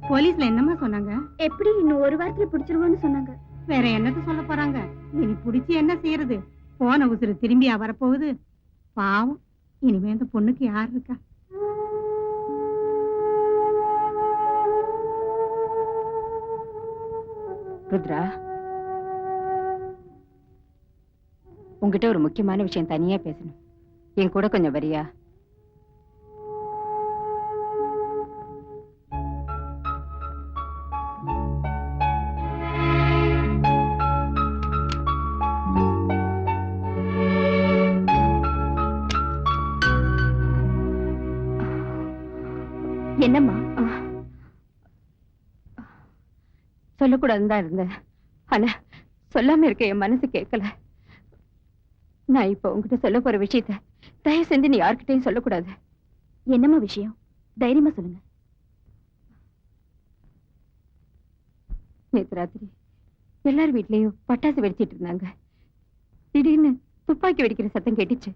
போலீஸ்ல என்னமா சொன்னாங்க? எப்படி இன்னும் ஒரு வாரத்துல பிடிச்சிருவோம்னு சொன்னாங்க. வேற என்னத்த சொல்ல போறாங்க? இனி பிடிச்சி என்ன செய்யறது? போன உசுறு திரும்பியா வரப்போகுது? பாவம், இனிமே அந்த பொண்ணுக்கு யார் இருக்கா? ருத்ரா, உங்ககிட்ட ஒரு முக்கியமான விஷயம் தனியா பேசணும். என் கூட கொஞ்சம் வரியா? என்னம்மா? சொல்லக்கூடாதுன்னு தான் இருந்தேன். ஆனா சொல்லாம இருக்க என் மனசு கேட்கல. நான் இப்ப உங்ககிட்ட சொல்ல போற விஷயத்த தயவு செஞ்சு நீ யார்கிட்டையும் சொல்லக்கூடாது. என்னம்மா விஷயம்? தைரியமா சொல்லுங்க. நேத்து ராத்திரி எல்லார் வீட்லயும் பட்டாசு வெடிச்சிட்டு இருந்தாங்க. திடீர்னு துப்பாக்கி வெடிக்கிற சத்தம் கேட்டுச்சு.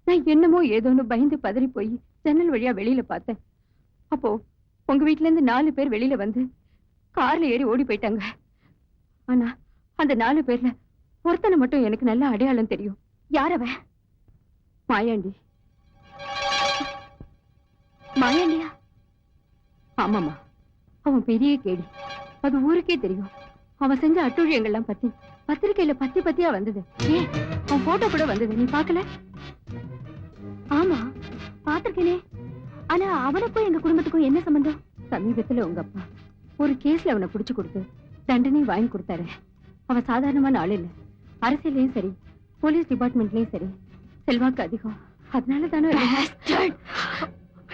நான் என்னமோ ஏதோன்னு பயந்து பதறி போய் ஜன்னல் வழியா வெளியில பார்த்தேன். அப்போ உங்க வீட்டுல இருந்து 4 பேர் வெளியில வந்து கார்ல ஏறி ஓடி போயிட்டாங்க. ஆனா அந்த 4 பேர்ல ஒருத்தனை மட்டும் எனக்கு நல்ல அடையாளம் தெரியும். யார் அவ? மாயாண்டி. மாயாண்டியா? ஆமாமா, அவன் பெரிய கேடி. அது ஊருக்கே தெரியும். அவன் செஞ்ச அட்டூழியங்கள்லாம் பத்தி பத்திரிக்கையில பத்தியா வந்தது. ஏன், அவன் போட்டோ கூட வந்தது. நீ பாக்கல? ஆமா, பாத்திருக்கேனே. ஆனா அவனுக்கும் எங்க குடும்பத்துக்கும் என்ன சம்பந்தம்? சமீபத்துல உங்க அப்பா ஒரு கேஸ்ல அவனை புடிச்சு கொடுத்து தண்டனை வாங்கி கொடுத்தாரு. அவன் சாதாரணமான ஆள் இல்ல. அரசியலையும் சரி, போலீஸ் டிபார்ட்மெண்ட்லயும் சரி செல்வாக்கு அதிகம். அதனால தானே.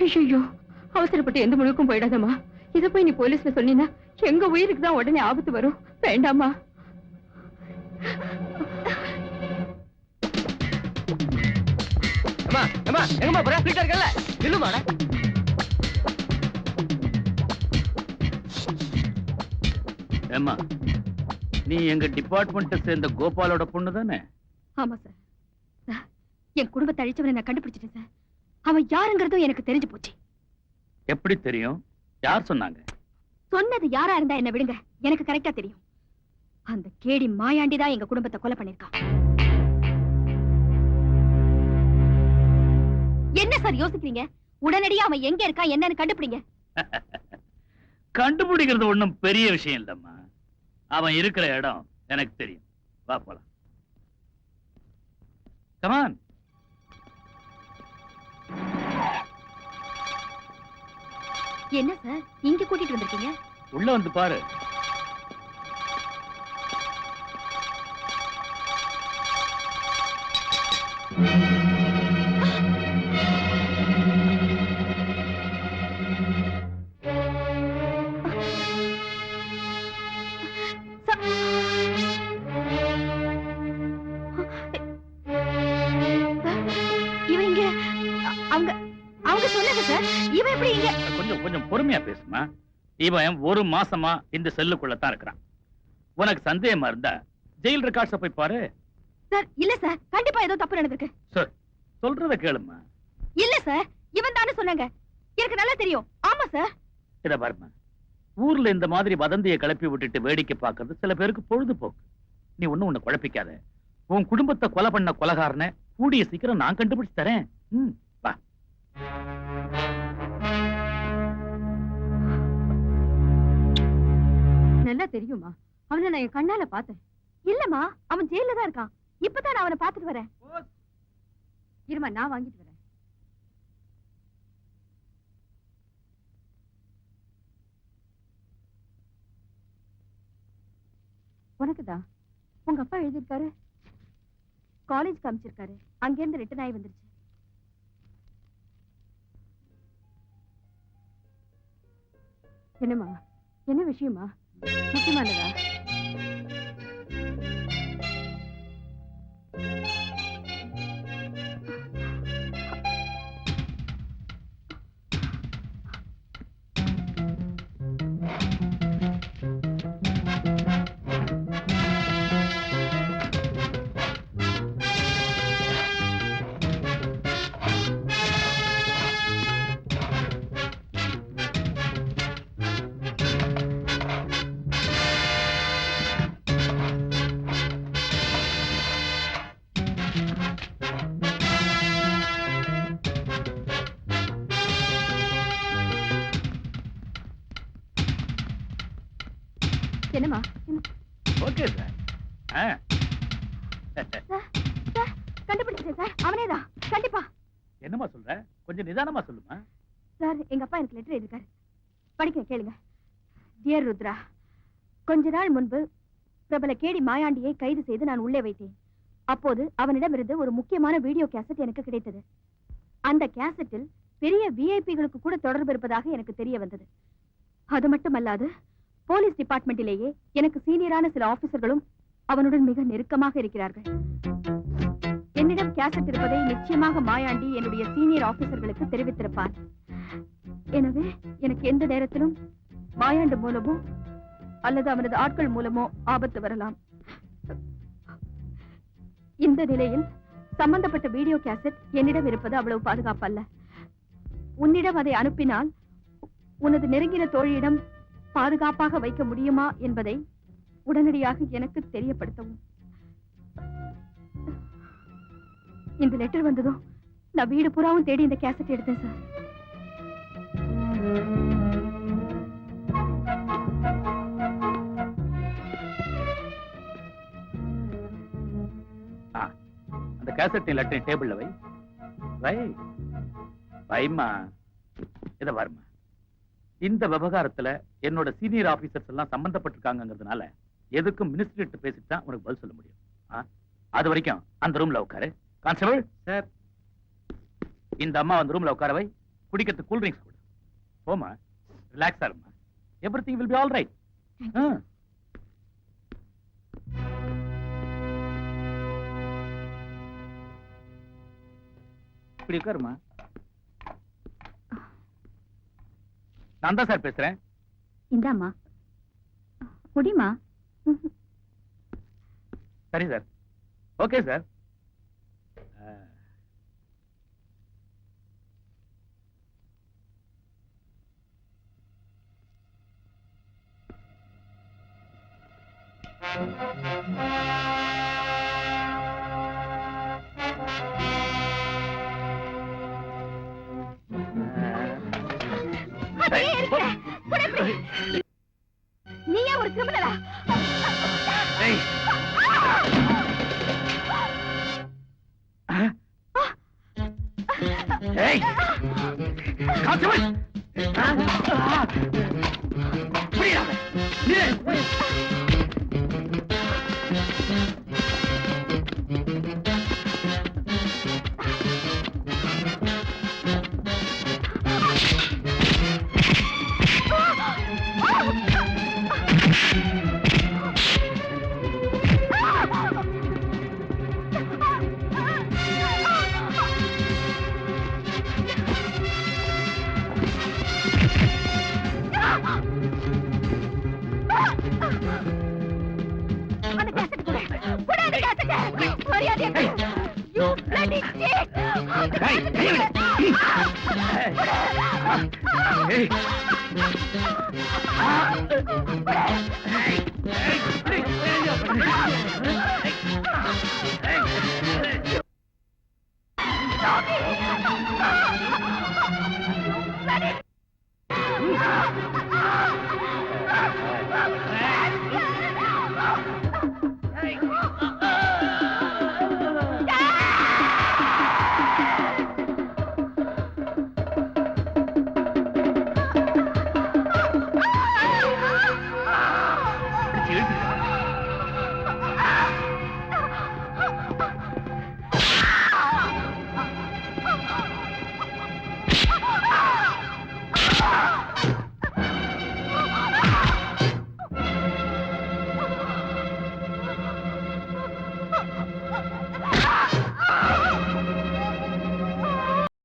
ஐயோ, அவசரப்பட்டு எந்த முடிவுக்கும் போயிடாதம்மா. இத போய் நீ போலீஸ்ல சொன்னீன்னா எங்க உயிருக்கு தான் உடனே ஆபத்து வரும். வேண்டாமா? எங்கம்மா போற? வீட்டுல இருக்கல? நில்லுமா. ஏம்மா, நீ எங்க டிபார்ட்மெண்ட்டை சேர்ந்த கோபாலோட பொண்ணு தானே? ஆமா சார். என் குடும்பத்தை அழிச்சவனை நான் கண்டுபிடிச்சிட்டேன் சார். அவன் யாருங்கிறதும் எனக்கு தெரிஞ்சு போச்சு. எப்படி தெரியும்? யார் சொன்னாங்க? சொன்னது யாரா இருந்தா என்ன விடுங்க, எனக்கு கரெக்டா தெரியும். அந்த கேடி மாயாண்டி தான் எங்க குடும்பத்தை கொலை பண்ணிருக்கான். என்ன சார் யோசிக்கிறீங்க? உடனடியா அவன் எங்க இருக்கா என்னன்னு கண்டுபிடிங்க. கண்டுபிடிக்கிறது ஒண்ணும் பெரிய விஷயம் இல்லம்மா. அவன் இருக்கிற இடம் எனக்கு தெரியும். வா போலாம். கமான். என்ன சார் இங்க கூட்டிட்டு வந்திருக்கீங்க? உள்ள வந்து பாரு. கொஞ்சம் பொறுமையா பேசுமா. இவன் 1 மாசமா இந்த செல்லுக்குள்ளதான் இருக்கிறான். உனக்கு சந்தேகமா இருந்தா ஜெயில் ரெக்கார்ட்ஸ போய் பாரு. சார் இல்ல சார், கண்டிப்பா ஏதோ தப்பு நடந்திருக்கு. சார் சொல்றத கேளுமா. இல்ல சார், இவன் தானே சொன்னாங்க. எனக்கு நல்லா தெரியும். ஆமா சார். இத பாருமா, ஊர்ல இந்த மாதிரி வதந்தியை கிளப்பி விட்டுட்டு வேடிக்கை பார்க்கறது சில பேருக்கு பொழுதுபோக்கு. நீ ஒண்ணு குழப்பிக்காத. உன் குடும்பத்தை கொலை பண்ண கொலைகாரனை கூடிய சீக்கிரம் நான் கண்டுபிடிச்சு தரேன். வா. நல்லா தெரியுமா? அவனை நான் என் கண்ணால பார்த்தேன். இல்லம்மா, அவன் ஜெயில தான் இருக்கான். இப்பதான் நான் அவனை பார்த்துட்டு வரேன். இருமா, நான் வாங்கிட்டு வரேன். உனக்குதான். உங்க அப்பா எழுதியிருக்காரு. காலேஜ் காமிச்சிருக்காரு. அங்கிருந்து ரிட்டர்ன் ஆகி வந்துருச்சு. என்னம்மா, என்ன விஷயமா? முக்கியமானதா? என்னம்மா? Okay sir. கண்டுபிடிச்சேன் சார், அவனேதான். கண்டிப்பா. என்னம்மா சொல்ற? கொஞ்சம் நிதானமா சொல்லுமா. சார், எங்க அப்பா எனக்கு லெட்டர் எழுதிருக்காரு. படிக்க கேளுங்க. டியர் ருத்ரா, கொஞ்ச நாள் முன்பு பிரபல கேடி மாயாண்டியை கைது செய்து நான் உள்ளே வைத்தேன். அப்போது அவனிடமிருந்து ஒரு முக்கியமான வீடியோ கேசட் எனக்கு கிடைத்தது. அந்த கேசட்டில் பெரிய விஐபிகளுக்கு கூட தொடர்பு இருப்பதாக எனக்கு தெரிய வந்தது. அது மட்டுமல்லாது போலீஸ் டிபார்ட்மெண்டிலேயே எனக்கு சீனியரான சில ஆபீசர்களும் அவனுடன் மிக நெருக்கமாக இருக்கிறார்கள். என்னிடம் கேசட் இருப்பதை நிச்சயமாக மாயாண்டி என்னுடைய சீனியர் ஆபீசர்களுக்கு தெரிவித்திருப்பான். எனவே எனக்கு எந்த நேரத்திலும் மாயாண்டி மூலமோ அல்லது அவனது ஆட்கள் மூலமோ ஆபத்து வரலாம். இந்த நிலையில் சம்பந்தப்பட்ட வீடியோ கேசட் என்னிடம் இருப்பது அவ்வளவு பாதுகாப்பல்ல. உன்னிடம் அதை அனுப்பினால் உனது நெருங்கின தோழியிடம் பாதுகாப்பாக வைக்க முடியுமா என்பதை உடனடியாக எனக்கு தெரியப்படுத்தவும். இந்த லெட்டர் வந்ததும் நான் வீடு புறாவும் தேடி இந்த கேசட் எடுத்தேன் சார். அந்த கேசட் லெட்டர் டேபிள்ல வை. வை வைமா. இத பாருமா, இந்த விவகாரத்துல என்னோட சீனியர் ஆபீசர்ஸ் எல்லாம் சம்பந்தப்பட்டிருக்காங்கிறதுனால எதுக்கும் மினிஸ்டர் பேசிட்டு தான் உனக்கு பதில் சொல்ல முடியும். அது வரைக்கும் அந்த ரூம்ல உட்காரு. கான்ஸ்டபிள் சார், இந்த அம்மா அந்த ரூம்ல உட்கார வை. குடிக்கிறதுக்கு கூல் ட்ரிங்க்ஸ் கொடு. போமா, ரிலாக்ஸா இருமா. Everything will be all right. இப்படி உட்காருமா. நான் தான் சார் பேசுறேன். இந்தாம்மா, குடிமா. சரி சார். Okay sir. நீயே ஒரு கிரிமினலா? Hey!